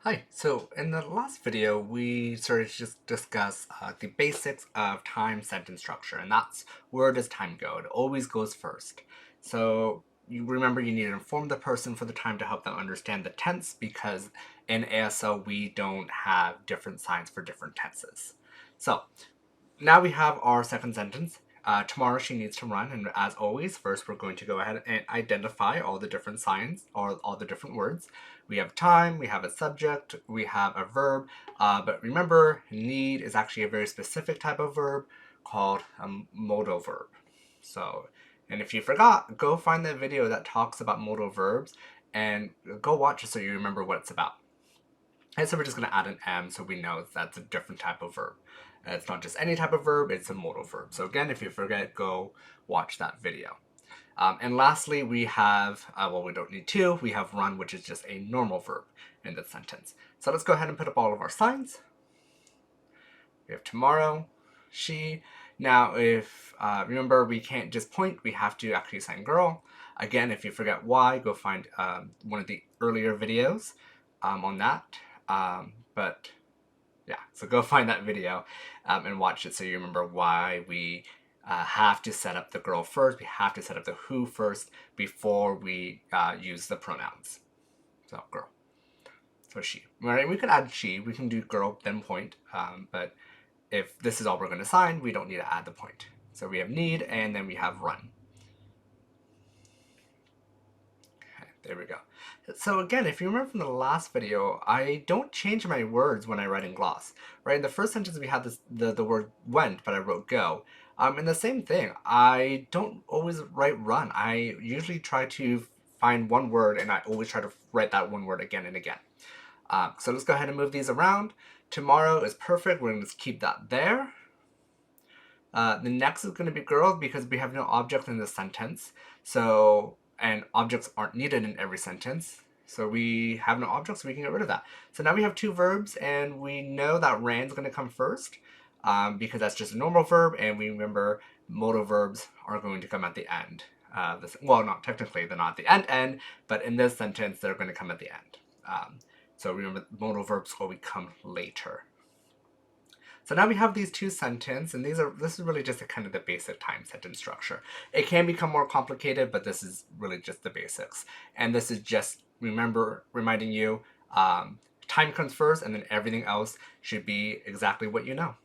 Hi, so in the last video, we started to just discuss the basics of time sentence structure, and that's where does time go? It always goes first. So you remember you need to inform the person for the time to help them understand the tense because in ASL we don't have different signs for different tenses. So now we have our second sentence. Tomorrow she needs to run, and as always, first we're going to go ahead and identify all the different signs or all the different words. We have time, we have a subject, we have a verb, but remember, need is actually a very specific type of verb called a modal verb. So, and if you forgot, go find the video that talks about modal verbs and go watch it so you remember what it's about. And so we're just going to add an M so we know that's a different type of verb. It's not just any type of verb, it's a modal verb. So again, if you forget, go watch that video. And lastly, we have, well, we don't need to, we have run, which is just a normal verb in this sentence. So let's go ahead and put up all of our signs. We have tomorrow, she. Now, if, remember, we can't just point, we have to actually sign girl. Again, if you forget why, go find one of the earlier videos on that. But yeah, so go find that video and watch it so you remember why we have to set up the girl first. We have to set up the who first before we use the pronouns. So girl. So she. Right? We could add she. We can do girl then point. But if this is all we're going to sign, we don't need to add the point. So we have need and then we have run. There we go. So again, if you remember from the last video, I don't change my words when I write in gloss. Right? In the first sentence we had the word went, but I wrote go. And the same thing, I don't always write run. I usually try to find one word and I always try to write that one word again and again. So let's go ahead and move these around. Tomorrow is perfect. We're going to just keep that there. The next is going to be girl because we have no object in this sentence. So, and objects aren't needed in every sentence. So we have no objects, so we can get rid of that. So now we have two verbs, and we know that ran is going to come first because that's just a normal verb, and we remember modal verbs are going to come at the end. Well, not technically, they're not at the end, but in this sentence, they're going to come at the end. So remember, modal verbs will come later. So now we have these two sentences, and this is really just a kind of the basic time sentence structure. It can become more complicated, but this is really just the basics. And this is just reminding you, time comes first, and then everything else should be exactly what you know.